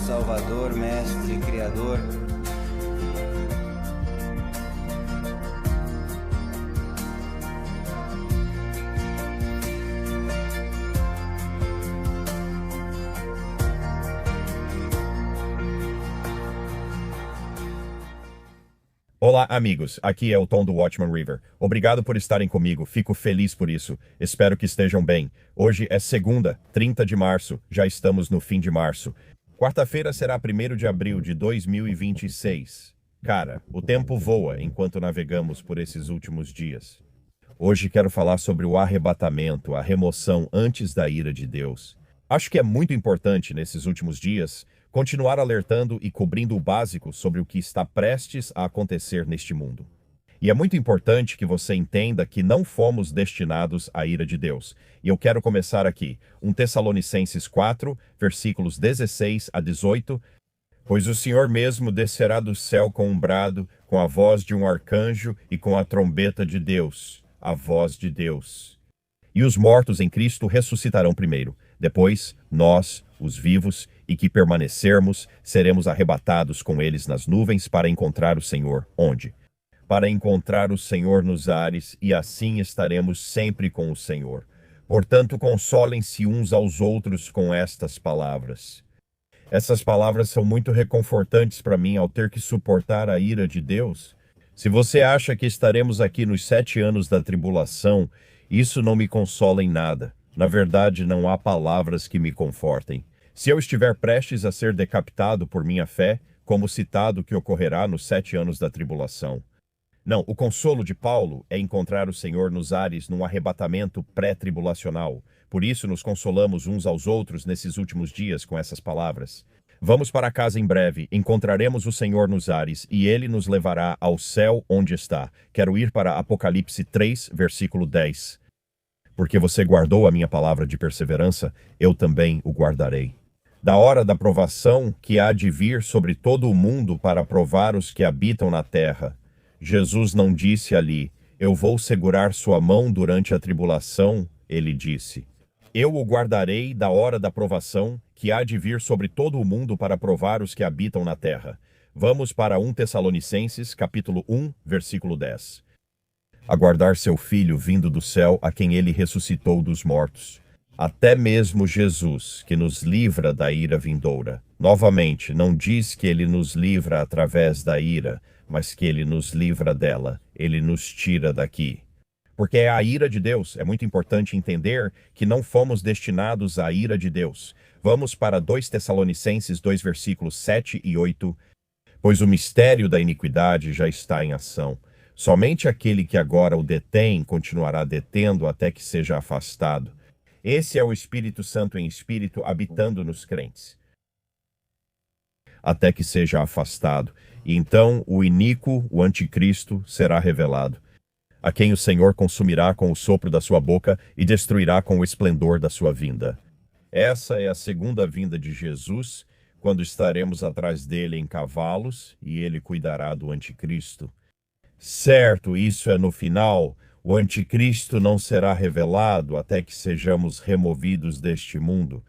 Salvador, Mestre, Criador. Olá, amigos. Aqui é o Tom do Watchman River. Obrigado por estarem comigo. Fico feliz por isso. Espero que estejam bem. Hoje é segunda, 30 de março. Já estamos no fim de março. Quarta-feira será 1º de abril de 2026. Cara, o tempo voa enquanto navegamos por esses últimos dias. Hoje quero falar sobre o arrebatamento, a remoção antes da ira de Deus. Acho que é muito importante nesses últimos dias continuar alertando e cobrindo o básico sobre o que está prestes a acontecer neste mundo. E é muito importante que você entenda que não fomos destinados à ira de Deus. E eu quero começar aqui, 1 Tessalonicenses 4, versículos 16 a 18. Pois o Senhor mesmo descerá do céu com um brado, com a voz de um arcanjo e com a trombeta de Deus, a voz de Deus. E os mortos em Cristo ressuscitarão primeiro. Depois, nós, os vivos, e que permanecermos, seremos arrebatados com eles nas nuvens para encontrar o Senhor. Onde? Para encontrar o Senhor nos ares, e assim estaremos sempre com o Senhor. Portanto, consolem-se uns aos outros com estas palavras. Essas palavras são muito reconfortantes para mim ao ter que suportar a ira de Deus. Se você acha que estaremos aqui nos 7 anos da tribulação, isso não me consola em nada. Na verdade, não há palavras que me confortem. Se eu estiver prestes a ser decapitado por minha fé, como citado que ocorrerá nos 7 anos da tribulação. Não, o consolo de Paulo é encontrar o Senhor nos ares num arrebatamento pré-tribulacional. Por isso nos consolamos uns aos outros nesses últimos dias com essas palavras. Vamos para casa em breve, encontraremos o Senhor nos ares e ele nos levará ao céu onde está. Quero ir para Apocalipse 3, versículo 10. Porque você guardou a minha palavra de perseverança, eu também o guardarei. Da hora da provação que há de vir sobre todo o mundo para provar os que habitam na terra. Jesus não disse ali, eu vou segurar sua mão durante a tribulação, ele disse. Eu o guardarei da hora da provação que há de vir sobre todo o mundo para provar os que habitam na terra. Vamos para 1 Tessalonicenses, capítulo 1, versículo 10. Aguardar seu filho vindo do céu, a quem ele ressuscitou dos mortos. Até mesmo Jesus, que nos livra da ira vindoura. Novamente, não diz que ele nos livra através da ira, mas que ele nos livra dela, ele nos tira daqui. Porque é a ira de Deus. É muito importante entender que não fomos destinados à ira de Deus. Vamos para 2 Tessalonicenses 2, versículos 7 e 8. Pois o mistério da iniquidade já está em ação. Somente aquele que agora o detém continuará detendo até que seja afastado. Esse é o Espírito Santo em espírito habitando nos crentes. Até que seja afastado. E então o iníquo, o anticristo, será revelado, a quem o Senhor consumirá com o sopro da sua boca e destruirá com o esplendor da sua vinda. Essa é a segunda vinda de Jesus, quando estaremos atrás dele em cavalos, e ele cuidará do anticristo. Certo, isso é no final. O anticristo não será revelado até que sejamos removidos deste mundo.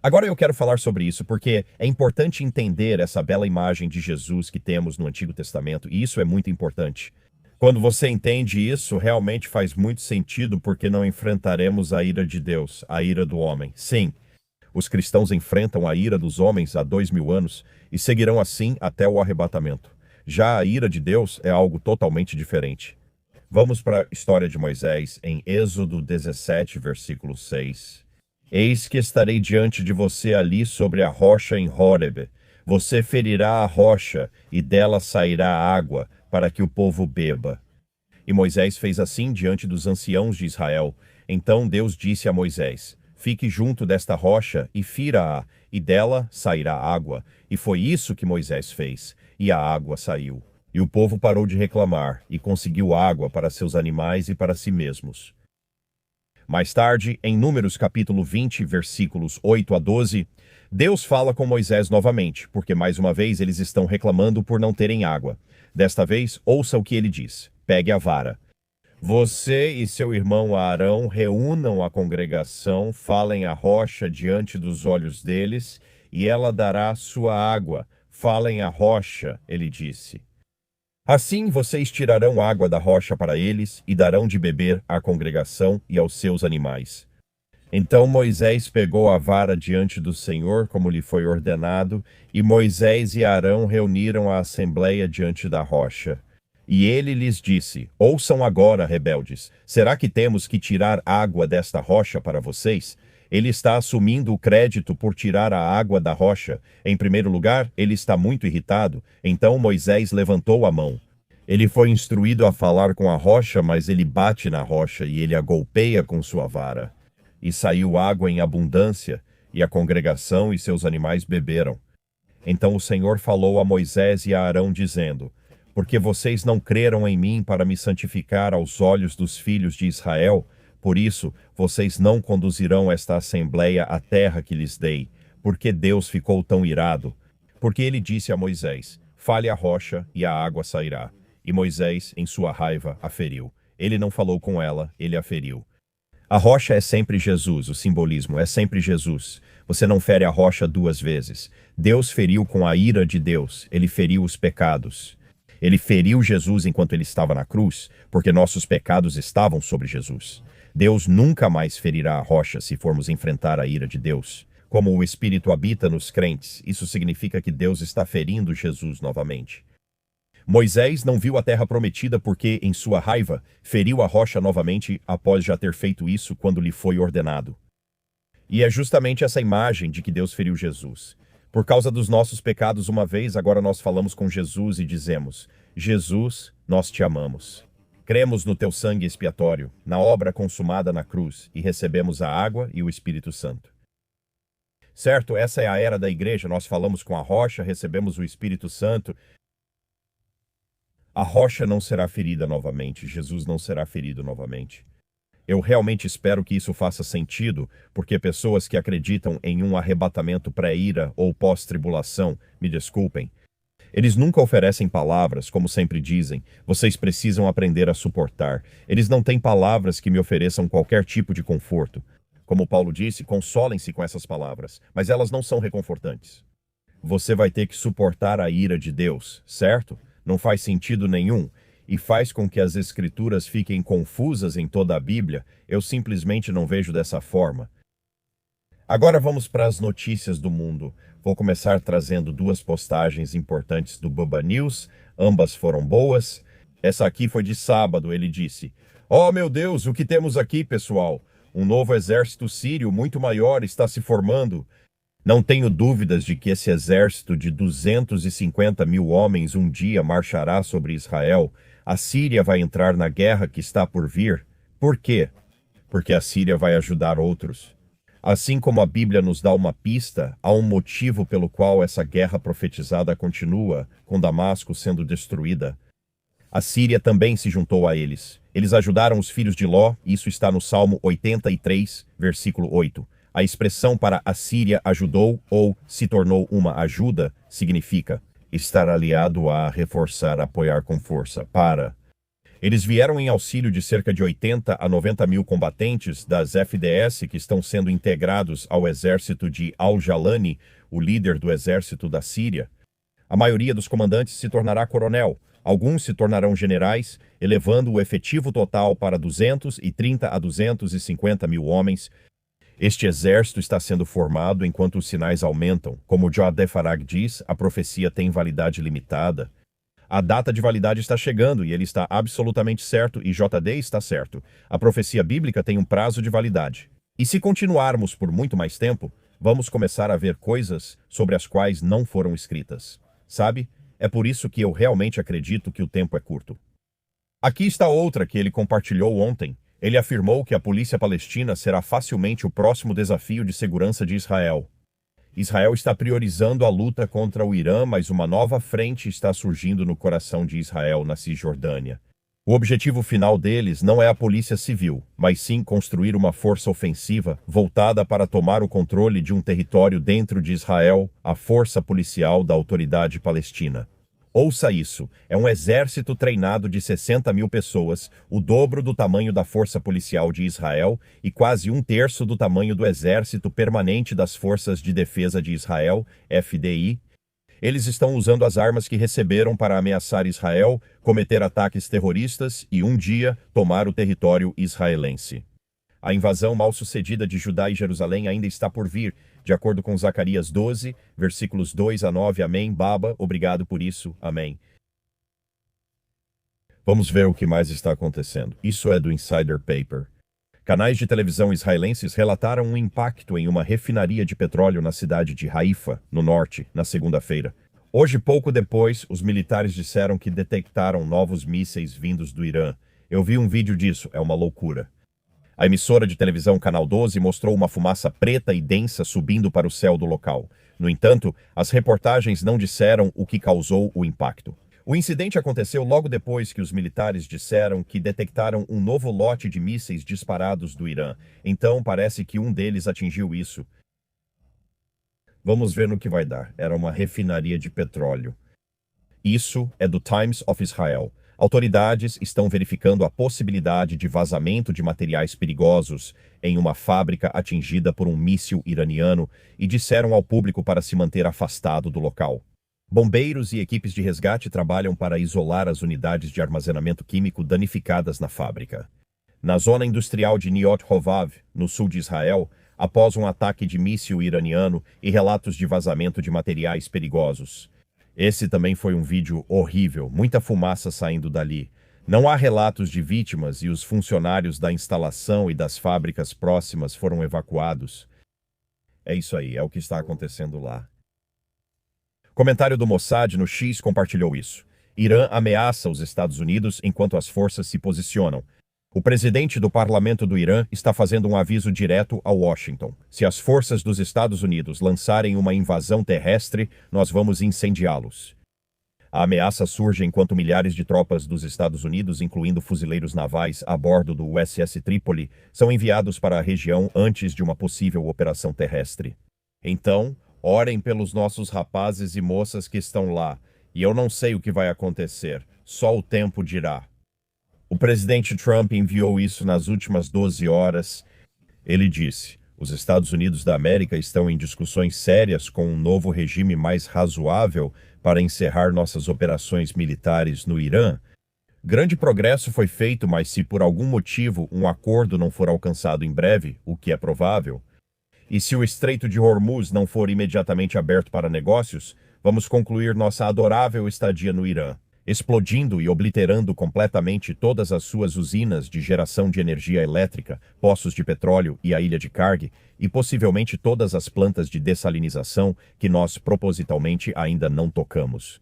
Agora eu quero falar sobre isso porque é importante entender essa bela imagem de Jesus que temos no Antigo Testamento, e isso é muito importante. Quando você entende isso, realmente faz muito sentido porque não enfrentaremos a ira de Deus, a ira do homem. Sim, os cristãos enfrentam a ira dos homens há 2000 anos e seguirão assim até o arrebatamento. Já a ira de Deus é algo totalmente diferente. Vamos para a história de Moisés em Êxodo 17, versículo 6. Eis que estarei diante de você ali sobre a rocha em Hóreb. Você ferirá a rocha e dela sairá água para que o povo beba. E Moisés fez assim diante dos anciãos de Israel. Então Deus disse a Moisés, fique junto desta rocha e fira-a, e dela sairá água. E foi isso que Moisés fez. E a água saiu. E o povo parou de reclamar, e conseguiu água para seus animais e para si mesmos. Mais tarde, em Números capítulo 20, versículos 8 a 12, Deus fala com Moisés novamente, porque mais uma vez eles estão reclamando por não terem água. Desta vez, ouça o que ele diz. Pegue a vara. Você e seu irmão Arão reúnam a congregação, falem a rocha diante dos olhos deles, e ela dará sua água. Falem a rocha, ele disse. Assim vocês tirarão água da rocha para eles e darão de beber à congregação e aos seus animais. Então Moisés pegou a vara diante do Senhor, como lhe foi ordenado, e Moisés e Arão reuniram a assembleia diante da rocha. E ele lhes disse: Ouçam agora, rebeldes, será que temos que tirar água desta rocha para vocês? Ele está assumindo o crédito por tirar a água da rocha. Em primeiro lugar, ele está muito irritado. Então Moisés levantou a mão. Ele foi instruído a falar com a rocha, mas ele bate na rocha e ele a golpeia com sua vara. E saiu água em abundância, e a congregação e seus animais beberam. Então o Senhor falou a Moisés e a Arão, dizendo: Porque vocês não creram em mim para me santificar aos olhos dos filhos de Israel, por isso vocês não conduzirão esta assembleia à terra que lhes dei. Porque Deus ficou tão irado? Porque ele disse a Moisés: Fale a rocha e a água sairá. E Moisés, em sua raiva, a feriu. Ele não falou com ela, ele a feriu. A rocha é sempre Jesus, o simbolismo é sempre Jesus. Você não fere a rocha duas vezes. Deus feriu com a ira de Deus, ele feriu os pecados. Ele feriu Jesus enquanto ele estava na cruz, porque nossos pecados estavam sobre Jesus. Deus nunca mais ferirá a rocha se formos enfrentar a ira de Deus. Como o Espírito habita nos crentes, isso significa que Deus está ferindo Jesus novamente. Moisés não viu a terra prometida porque, em sua raiva, feriu a rocha novamente após já ter feito isso quando lhe foi ordenado. E é justamente essa imagem de que Deus feriu Jesus. Por causa dos nossos pecados uma vez, agora nós falamos com Jesus e dizemos: Jesus, nós te amamos. Cremos no teu sangue expiatório, na obra consumada na cruz, e recebemos a água e o Espírito Santo. Certo, essa é a era da igreja, nós falamos com a rocha, recebemos o Espírito Santo. A rocha não será ferida novamente, Jesus não será ferido novamente. Eu realmente espero que isso faça sentido, porque pessoas que acreditam em um arrebatamento pré-ira ou pós-tribulação, me desculpem, eles nunca oferecem palavras, como sempre dizem, vocês precisam aprender a suportar. Eles não têm palavras que me ofereçam qualquer tipo de conforto. Como Paulo disse, consolem-se com essas palavras, mas elas não são reconfortantes. Você vai ter que suportar a ira de Deus, certo? Não faz sentido nenhum e faz com que as escrituras fiquem confusas em toda a Bíblia. Eu simplesmente não vejo dessa forma. Agora vamos para as notícias do mundo. Vou começar trazendo duas postagens importantes do Bubba News. Ambas foram boas. Essa aqui foi de sábado. Ele disse: Oh meu Deus, o que temos aqui, pessoal? Um novo exército sírio muito maior está se formando. Não tenho dúvidas de que esse exército de 250 mil homens um dia marchará sobre Israel. A Síria vai entrar na guerra que está por vir. Por quê? Porque a Síria vai ajudar outros. Assim como a Bíblia nos dá uma pista, há um motivo pelo qual essa guerra profetizada continua, com Damasco sendo destruída. A Síria também se juntou a eles. Eles ajudaram os filhos de Ló, isso está no Salmo 83, versículo 8. A expressão para a Síria ajudou ou se tornou uma ajuda significa estar aliado a reforçar, apoiar com força. Eles vieram em auxílio de cerca de 80 a 90 mil combatentes das FDS que estão sendo integrados ao exército de Al-Jalani, o líder do exército da Síria. A maioria dos comandantes se tornará coronel. Alguns se tornarão generais, elevando o efetivo total para 230 a 250 mil homens. Este exército está sendo formado enquanto os sinais aumentam. Como Jod Farag diz, a profecia tem validade limitada. A data de validade está chegando e ele está absolutamente certo e JD está certo. A profecia bíblica tem um prazo de validade. E se continuarmos por muito mais tempo, vamos começar a ver coisas sobre as quais não foram escritas. Sabe? É por isso que eu realmente acredito que o tempo é curto. Aqui está outra que ele compartilhou ontem. Ele afirmou que a polícia palestina será facilmente o próximo desafio de segurança de Israel. Israel está priorizando a luta contra o Irã, mas uma nova frente está surgindo no coração de Israel, na Cisjordânia. O objetivo final deles não é a polícia civil, mas sim construir uma força ofensiva voltada para tomar o controle de um território dentro de Israel, a força policial da autoridade palestina. Ouça isso, é um exército treinado de 60 mil pessoas, o dobro do tamanho da Força Policial de Israel e quase um terço do tamanho do Exército Permanente das Forças de Defesa de Israel, FDI. Eles estão usando as armas que receberam para ameaçar Israel, cometer ataques terroristas e, um dia, tomar o território israelense. A invasão mal-sucedida de Judá e Jerusalém ainda está por vir, de acordo com Zacarias 12, versículos 2 a 9. Amém. Baba, obrigado por isso. Amém. Vamos ver o que mais está acontecendo. Isso é do Insider Paper. Canais de televisão israelenses relataram um impacto em uma refinaria de petróleo na cidade de Haifa, no norte, na segunda-feira. Hoje, pouco depois, os militares disseram que detectaram novos mísseis vindos do Irã. Eu vi um vídeo disso, é uma loucura. A emissora de televisão Canal 12 mostrou uma fumaça preta e densa subindo para o céu do local. No entanto, as reportagens não disseram o que causou o impacto. O incidente aconteceu logo depois que os militares disseram que detectaram um novo lote de mísseis disparados do Irã. Então, parece que um deles atingiu isso. Vamos ver no que vai dar. Era uma refinaria de petróleo. Isso é do Times of Israel. Autoridades estão verificando a possibilidade de vazamento de materiais perigosos em uma fábrica atingida por um míssil iraniano e disseram ao público para se manter afastado do local. Bombeiros e equipes de resgate trabalham para isolar as unidades de armazenamento químico danificadas na fábrica. Na zona industrial de Niot Hovav, no sul de Israel, após um ataque de míssil iraniano e relatos de vazamento de materiais perigosos. Esse também foi um vídeo horrível, muita fumaça saindo dali. Não há relatos de vítimas e os funcionários da instalação e das fábricas próximas foram evacuados. É isso aí, é o que está acontecendo lá. Comentário do Mossad no X compartilhou isso. Irã ameaça os Estados Unidos enquanto as forças se posicionam. O presidente do parlamento do Irã está fazendo um aviso direto a Washington. Se as forças dos Estados Unidos lançarem uma invasão terrestre, nós vamos incendiá-los. A ameaça surge enquanto milhares de tropas dos Estados Unidos, incluindo fuzileiros navais a bordo do USS Trípoli, são enviados para a região antes de uma possível operação terrestre. Então, orem pelos nossos rapazes e moças que estão lá. E eu não sei o que vai acontecer. Só o tempo dirá. O presidente Trump enviou isso nas últimas 12 horas. Ele disse: os Estados Unidos da América estão em discussões sérias com um novo regime mais razoável para encerrar nossas operações militares no Irã. Grande progresso foi feito, mas se por algum motivo um acordo não for alcançado em breve, o que é provável, e se o Estreito de Hormuz não for imediatamente aberto para negócios, vamos concluir nossa adorável estadia no Irã, explodindo e obliterando completamente todas as suas usinas de geração de energia elétrica, poços de petróleo e a ilha de Karg, e possivelmente todas as plantas de dessalinização que nós propositalmente ainda não tocamos.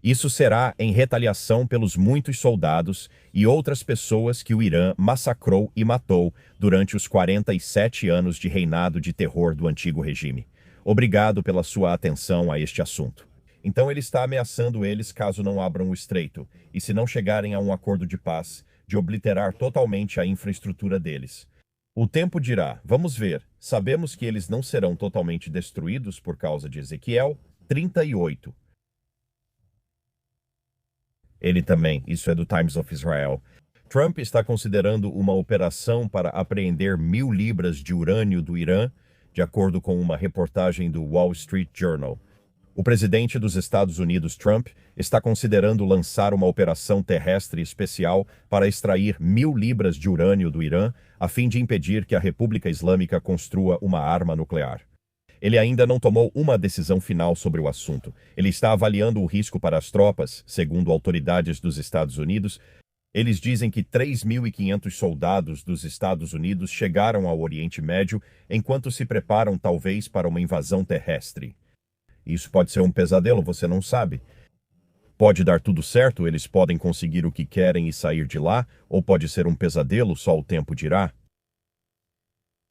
Isso será em retaliação pelos muitos soldados e outras pessoas que o Irã massacrou e matou durante os 47 anos de reinado de terror do antigo regime. Obrigado pela sua atenção a este assunto. Então ele está ameaçando eles caso não abram o estreito, e se não chegarem a um acordo de paz, de obliterar totalmente a infraestrutura deles. O tempo dirá, vamos ver, sabemos que eles não serão totalmente destruídos por causa de Ezequiel 38. Ele também, isso é do Times of Israel. Trump está considerando uma operação para apreender 1.000 libras de urânio do Irã, de acordo com uma reportagem do Wall Street Journal. O presidente dos Estados Unidos, Trump, está considerando lançar uma operação terrestre especial para extrair 1.000 libras de urânio do Irã, a fim de impedir que a República Islâmica construa uma arma nuclear. Ele ainda não tomou uma decisão final sobre o assunto. Ele está avaliando o risco para as tropas, segundo autoridades dos Estados Unidos. Eles dizem que 3.500 soldados dos Estados Unidos chegaram ao Oriente Médio enquanto se preparam talvez para uma invasão terrestre. Isso pode ser um pesadelo, você não sabe. Pode dar tudo certo, eles podem conseguir o que querem e sair de lá, ou pode ser um pesadelo, só o tempo dirá.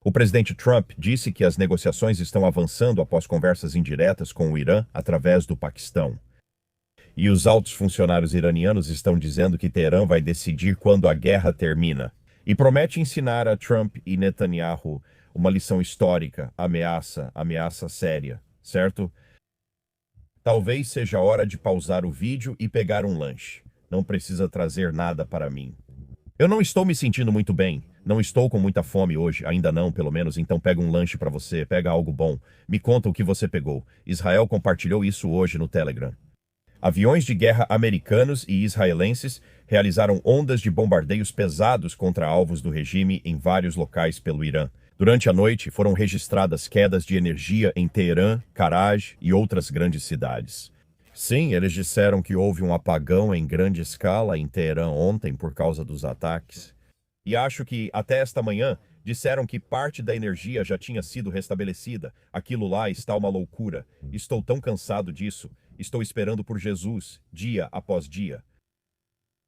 O presidente Trump disse que as negociações estão avançando após conversas indiretas com o Irã através do Paquistão. E os altos funcionários iranianos estão dizendo que Teherã vai decidir quando a guerra termina. E promete ensinar a Trump e Netanyahu uma lição histórica, ameaça séria, certo? Talvez seja hora de pausar o vídeo e pegar um lanche. Não precisa trazer nada para mim. Eu não estou me sentindo muito bem. Não estou com muita fome hoje, ainda não, pelo menos, então pega um lanche para você, pega algo bom. Me conta o que você pegou. Israel compartilhou isso hoje no Telegram. Aviões de guerra americanos e israelenses realizaram ondas de bombardeios pesados contra alvos do regime em vários locais pelo Irã. Durante a noite, foram registradas quedas de energia em Teherã, Karaj e outras grandes cidades. Sim, eles disseram que houve um apagão em grande escala em Teherã ontem por causa dos ataques. E acho que, até esta manhã, disseram que parte da energia já tinha sido restabelecida. Aquilo lá está uma loucura. Estou tão cansado disso. Estou esperando por Jesus, dia após dia.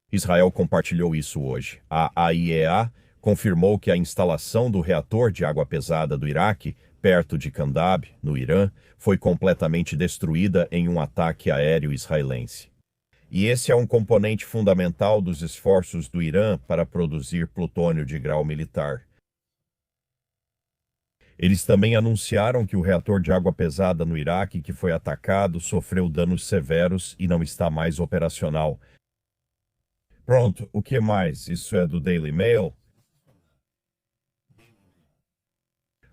Israel compartilhou isso hoje. A AIEA confirmou que a instalação do reator de água pesada do Iraque, perto de Kandab, no Irã, foi completamente destruída em um ataque aéreo israelense. E esse é um componente fundamental dos esforços do Irã para produzir plutônio de grau militar. Eles também anunciaram que o reator de água pesada no Iraque, que foi atacado, sofreu danos severos e não está mais operacional. Pronto, o que mais? Isso é do Daily Mail?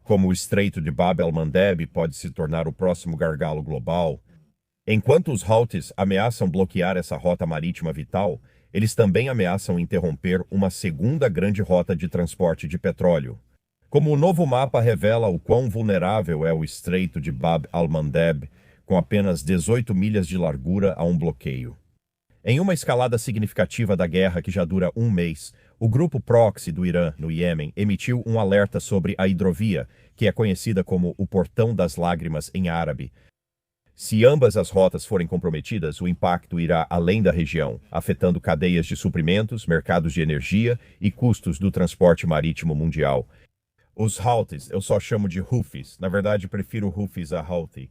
Como o Estreito de Bab el-Mandeb pode se tornar o próximo gargalo global. Enquanto os Houthis ameaçam bloquear essa rota marítima vital, eles também ameaçam interromper uma segunda grande rota de transporte de petróleo. Como o novo mapa revela o quão vulnerável é o Estreito de Bab el-Mandeb, com apenas 18 milhas de largura a um bloqueio. Em uma escalada significativa da guerra que já dura um mês, o grupo proxy do Irã, no Iêmen, emitiu um alerta sobre a hidrovia, que é conhecida como o Portão das Lágrimas em árabe. Se ambas as rotas forem comprometidas, o impacto irá além da região, afetando cadeias de suprimentos, mercados de energia e custos do transporte marítimo mundial. Os Houthis, eu só chamo de Houthis, na verdade prefiro Houthis a Houthi.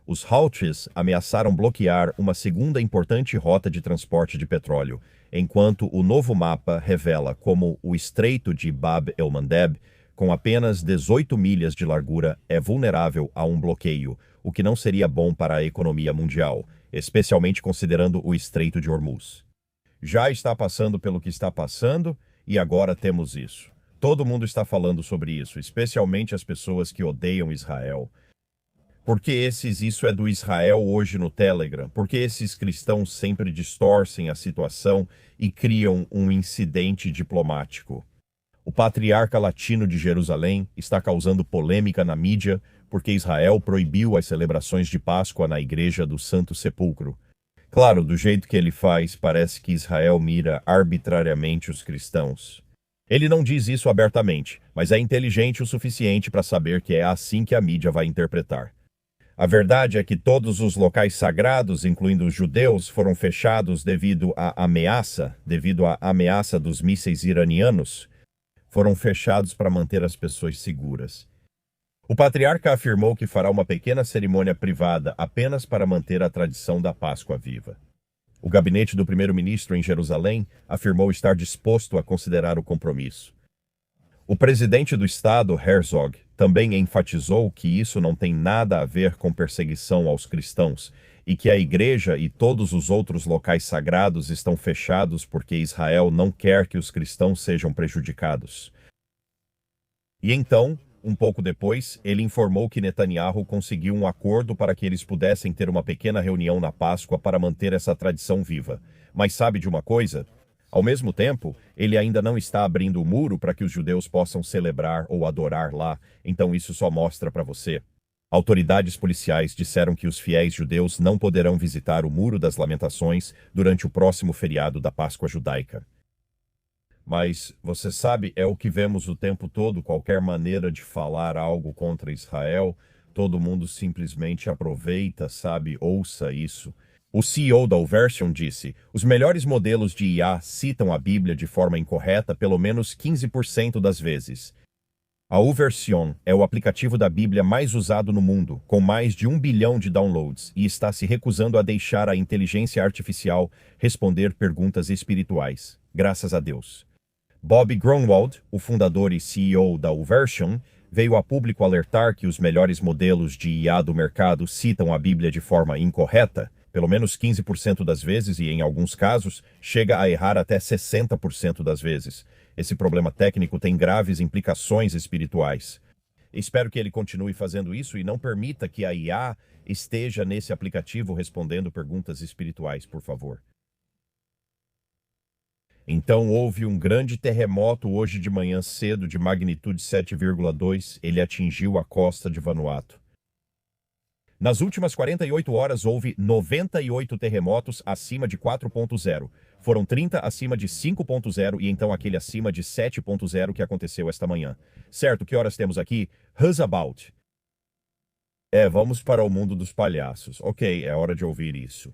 Os Houthis ameaçaram bloquear uma segunda importante rota de transporte de petróleo, enquanto o novo mapa revela como o Estreito de Bab el-Mandeb, com apenas 18 milhas de largura, é vulnerável a um bloqueio, o que não seria bom para a economia mundial, especialmente considerando o Estreito de Hormuz. Já está passando pelo que está passando e agora temos isso. Todo mundo está falando sobre isso, especialmente as pessoas que odeiam Israel. Porque isso é do Israel hoje no Telegram? Porque esses cristãos sempre distorcem a situação e criam um incidente diplomático? O patriarca latino de Jerusalém está causando polêmica na mídia porque Israel proibiu as celebrações de Páscoa na Igreja do Santo Sepulcro. Claro, do jeito que ele faz, parece que Israel mira arbitrariamente os cristãos. Ele não diz isso abertamente, mas é inteligente o suficiente para saber que é assim que a mídia vai interpretar. A verdade é que todos os locais sagrados, incluindo os judeus, foram fechados devido à ameaça dos mísseis iranianos, foram fechados para manter as pessoas seguras. O patriarca afirmou que fará uma pequena cerimônia privada apenas para manter a tradição da Páscoa viva. O gabinete do primeiro-ministro em Jerusalém afirmou estar disposto a considerar o compromisso. O presidente do estado, Herzog, também enfatizou que isso não tem nada a ver com perseguição aos cristãos e que a igreja e todos os outros locais sagrados estão fechados porque Israel não quer que os cristãos sejam prejudicados. E então, um pouco depois, ele informou que Netanyahu conseguiu um acordo para que eles pudessem ter uma pequena reunião na Páscoa para manter essa tradição viva. Mas sabe de uma coisa? Ao mesmo tempo, ele ainda não está abrindo o muro para que os judeus possam celebrar ou adorar lá, então isso só mostra para você. Autoridades policiais disseram que os fiéis judeus não poderão visitar o Muro das Lamentações durante o próximo feriado da Páscoa judaica. Mas, você sabe, é o que vemos o tempo todo, qualquer maneira de falar algo contra Israel, todo mundo simplesmente aproveita, sabe, ouça isso. O CEO da Uversion disse, os melhores modelos de IA citam a Bíblia de forma incorreta pelo menos 15% das vezes. A Uversion é o aplicativo da Bíblia mais usado no mundo, com mais de 1 bilhão de downloads, e está se recusando a deixar a inteligência artificial responder perguntas espirituais. Graças a Deus. Bob Grunwald, o fundador e CEO da Uversion, veio a público alertar que os melhores modelos de IA do mercado citam a Bíblia de forma incorreta, pelo menos 15% das vezes e, em alguns casos, chega a errar até 60% das vezes. Esse problema técnico tem graves implicações espirituais. Espero que ele continue fazendo isso e não permita que a IA esteja nesse aplicativo respondendo perguntas espirituais, por favor. Então houve um grande terremoto hoje de manhã cedo de magnitude 7,2. Ele atingiu a costa de Vanuatu. Nas últimas 48 horas houve 98 terremotos acima de 4.0. Foram 30 acima de 5.0 e então aquele acima de 7.0 que aconteceu esta manhã. Certo, que horas temos aqui? About. Vamos para o mundo dos palhaços. Ok, é hora de ouvir isso.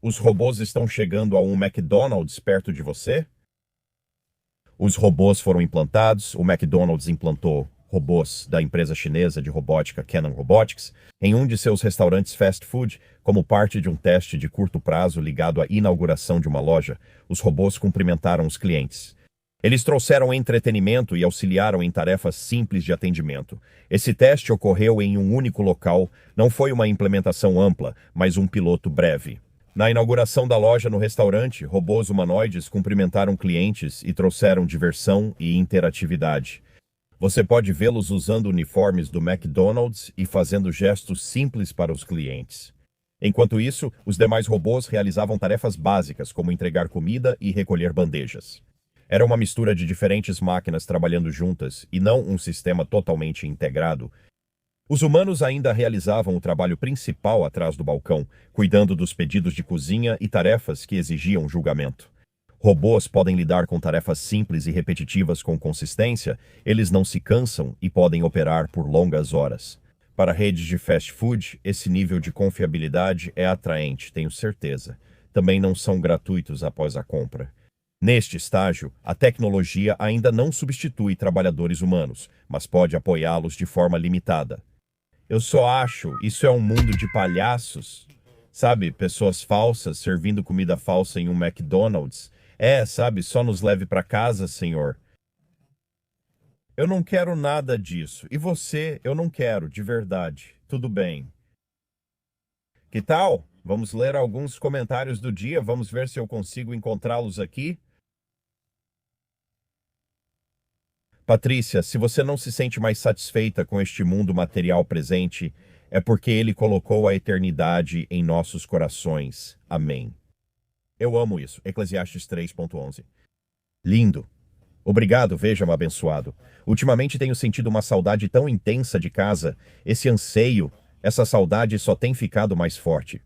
Os robôs estão chegando a um McDonald's perto de você? Os robôs foram implantados, o McDonald's implantou robôs da empresa chinesa de robótica Canon Robotics em um de seus restaurantes fast food como parte de um teste de curto prazo ligado à inauguração de uma loja. Os robôs cumprimentaram os clientes. Eles trouxeram entretenimento e auxiliaram em tarefas simples de atendimento. Esse teste ocorreu em um único local, não foi uma implementação ampla, mas um piloto breve. Na inauguração da loja no restaurante, robôs humanoides cumprimentaram clientes e trouxeram diversão e interatividade. Você pode vê-los usando uniformes do McDonald's e fazendo gestos simples para os clientes. Enquanto isso, os demais robôs realizavam tarefas básicas, como entregar comida e recolher bandejas. Era uma mistura de diferentes máquinas trabalhando juntas e não um sistema totalmente integrado. Os humanos ainda realizavam o trabalho principal atrás do balcão, cuidando dos pedidos de cozinha e tarefas que exigiam julgamento. Robôs podem lidar com tarefas simples e repetitivas com consistência, eles não se cansam e podem operar por longas horas. Para redes de fast food, esse nível de confiabilidade é atraente, tenho certeza. Também não são gratuitos após a compra. Neste estágio, a tecnologia ainda não substitui trabalhadores humanos, mas pode apoiá-los de forma limitada. Eu só acho, isso é um mundo de palhaços. Sabe, pessoas falsas servindo comida falsa em um McDonald's. Sabe, só nos leve para casa, senhor. Eu não quero nada disso. E você, eu não quero, de verdade. Tudo bem. Que tal? Vamos ler alguns comentários do dia. Vamos ver se eu consigo encontrá-los aqui. Patrícia, se você não se sente mais satisfeita com este mundo material presente, é porque ele colocou a eternidade em nossos corações. Amém. Eu amo isso. Eclesiastes 3.11. Lindo. Obrigado, veja-me abençoado. Ultimamente tenho sentido uma saudade tão intensa de casa. Esse anseio, essa saudade só tem ficado mais forte.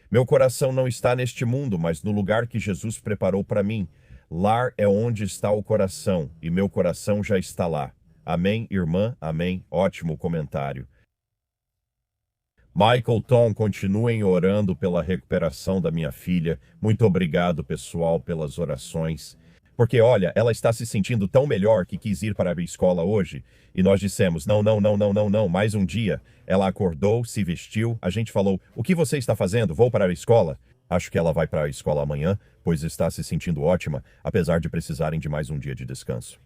Meu coração não está neste mundo, mas no lugar que Jesus preparou para mim. Lar é onde está o coração, e meu coração já está lá. Amém, irmã? Amém. Ótimo comentário. Michael Tom, continuem orando pela recuperação da minha filha. Muito obrigado, pessoal, pelas orações. Porque, olha, ela está se sentindo tão melhor que quis ir para a escola hoje. E nós dissemos, não, mais um dia. Ela acordou, se vestiu, a gente falou, o que você está fazendo? Vou para a escola. Acho que ela vai para a escola amanhã, pois está se sentindo ótima, apesar de precisarem de mais um dia de descanso.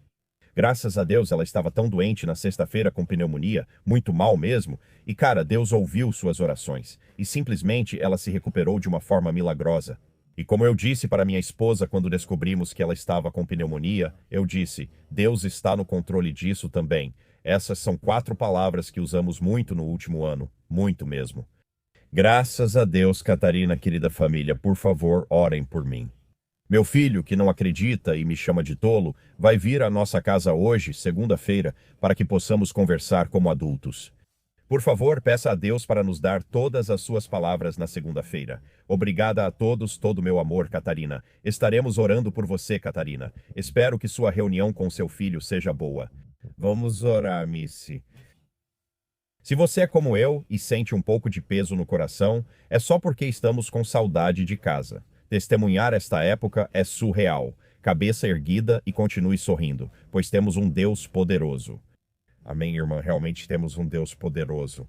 Graças a Deus, ela estava tão doente na sexta-feira com pneumonia, muito mal mesmo, e cara, Deus ouviu suas orações, e simplesmente ela se recuperou de uma forma milagrosa. E como eu disse para minha esposa quando descobrimos que ela estava com pneumonia, eu disse, Deus está no controle disso também. Essas são 4 palavras que usamos muito no último ano, muito mesmo. Graças a Deus, Catarina, querida família, por favor, orem por mim. Meu filho, que não acredita e me chama de tolo, vai vir à nossa casa hoje, segunda-feira, para que possamos conversar como adultos. Por favor, peça a Deus para nos dar todas as suas palavras na segunda-feira. Obrigada a todos, todo o meu amor, Catarina. Estaremos orando por você, Catarina. Espero que sua reunião com seu filho seja boa. Vamos orar, Missy. Se você é como eu e sente um pouco de peso no coração, é só porque estamos com saudade de casa. Testemunhar esta época é surreal. Cabeça erguida e continue sorrindo, pois temos um Deus poderoso. Amém, irmã, realmente temos um Deus poderoso.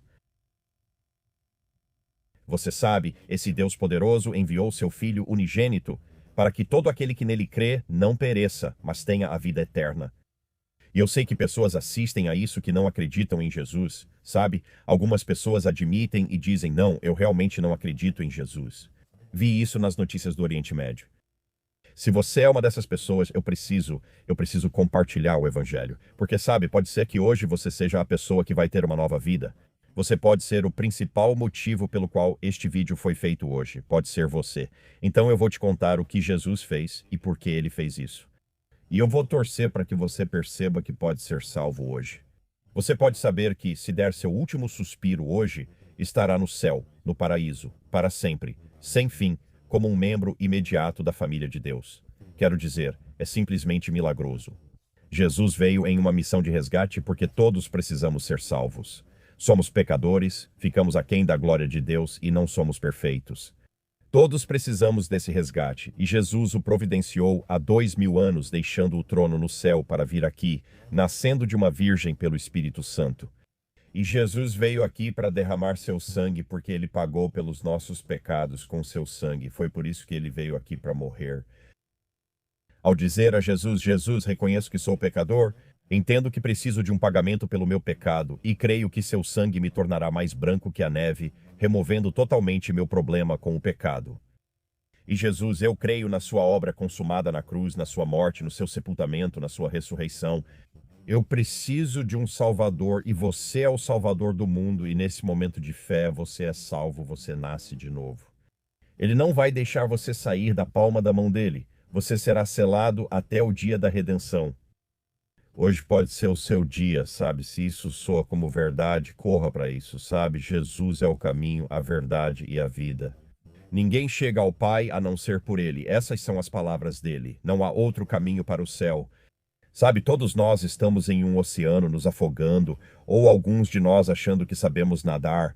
Você sabe, esse Deus poderoso enviou seu Filho unigênito para que todo aquele que nele crê não pereça, mas tenha a vida eterna. E eu sei que pessoas assistem a isso que não acreditam em Jesus, sabe? Algumas pessoas admitem e dizem, não, eu realmente não acredito em Jesus. Vi isso nas notícias do Oriente Médio. Se você é uma dessas pessoas, eu preciso compartilhar o evangelho. Porque sabe, pode ser que hoje você seja a pessoa que vai ter uma nova vida. Você pode ser o principal motivo pelo qual este vídeo foi feito hoje. Pode ser você. Então eu vou te contar o que Jesus fez e por que ele fez isso. E eu vou torcer para que você perceba que pode ser salvo hoje. Você pode saber que, se der seu último suspiro hoje, estará no céu, no paraíso, para sempre, sem fim, como um membro imediato da família de Deus. Quero dizer, é simplesmente milagroso. Jesus veio em uma missão de resgate porque todos precisamos ser salvos. Somos pecadores, ficamos aquém da glória de Deus e não somos perfeitos. Todos precisamos desse resgate, e Jesus o providenciou há 2000 anos, deixando o trono no céu para vir aqui, nascendo de uma virgem pelo Espírito Santo. E Jesus veio aqui para derramar seu sangue porque ele pagou pelos nossos pecados com seu sangue. Foi por isso que ele veio aqui para morrer. Ao dizer a Jesus, Jesus, reconheço que sou pecador, entendo que preciso de um pagamento pelo meu pecado e creio que seu sangue me tornará mais branco que a neve, removendo totalmente meu problema com o pecado. E Jesus, eu creio na sua obra consumada na cruz, na sua morte, no seu sepultamento, na sua ressurreição. Eu preciso de um Salvador e você é o Salvador do mundo e nesse momento de fé você é salvo, você nasce de novo. Ele não vai deixar você sair da palma da mão dele. Você será selado até o dia da redenção. Hoje pode ser o seu dia, sabe? Se isso soa como verdade, corra para isso, sabe? Jesus é o caminho, a verdade e a vida. Ninguém chega ao Pai a não ser por ele. Essas são as palavras dele. Não há outro caminho para o céu. Sabe, todos nós estamos em um oceano nos afogando, ou alguns de nós achando que sabemos nadar.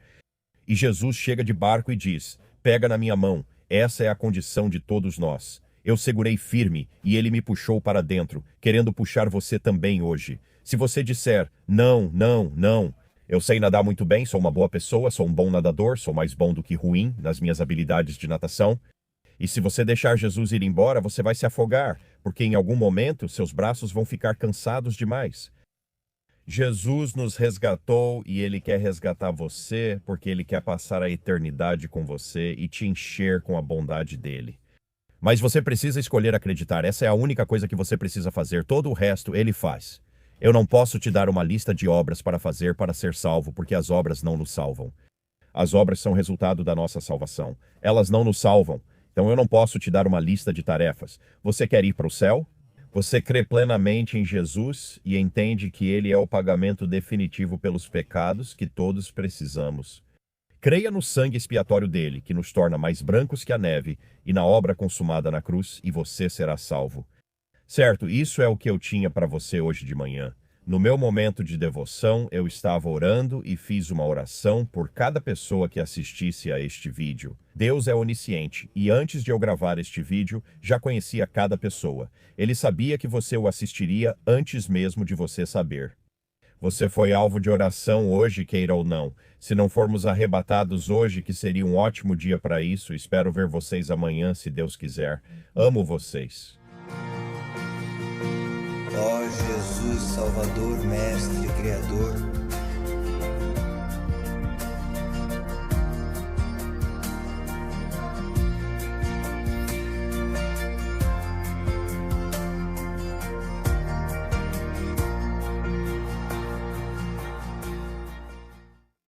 E Jesus chega de barco e diz, pega na minha mão, essa é a condição de todos nós. Eu segurei firme e ele me puxou para dentro, querendo puxar você também hoje. Se você disser, não, não, não, eu sei nadar muito bem, sou uma boa pessoa, sou um bom nadador, sou mais bom do que ruim nas minhas habilidades de natação. E se você deixar Jesus ir embora, você vai se afogar, porque em algum momento seus braços vão ficar cansados demais. Jesus nos resgatou e ele quer resgatar você, porque ele quer passar a eternidade com você e te encher com a bondade dele. Mas você precisa escolher acreditar, essa é a única coisa que você precisa fazer, todo o resto ele faz. Eu não posso te dar uma lista de obras para fazer para ser salvo, porque as obras não nos salvam. As obras são resultado da nossa salvação. Elas não nos salvam. Então eu não posso te dar uma lista de tarefas. Você quer ir para o céu? Você crê plenamente em Jesus e entende que ele é o pagamento definitivo pelos pecados que todos precisamos. Creia no sangue expiatório dele, que nos torna mais brancos que a neve, e na obra consumada na cruz, e você será salvo. Certo, isso é o que eu tinha para você hoje de manhã. No meu momento de devoção, eu estava orando e fiz uma oração por cada pessoa que assistisse a este vídeo. Deus é onisciente e antes de eu gravar este vídeo, já conhecia cada pessoa. Ele sabia que você o assistiria antes mesmo de você saber. Você foi alvo de oração hoje, queira ou não. Se não formos arrebatados hoje, que seria um ótimo dia para isso, espero ver vocês amanhã, se Deus quiser. Amo vocês. Ó Jesus, Salvador, Mestre, Criador,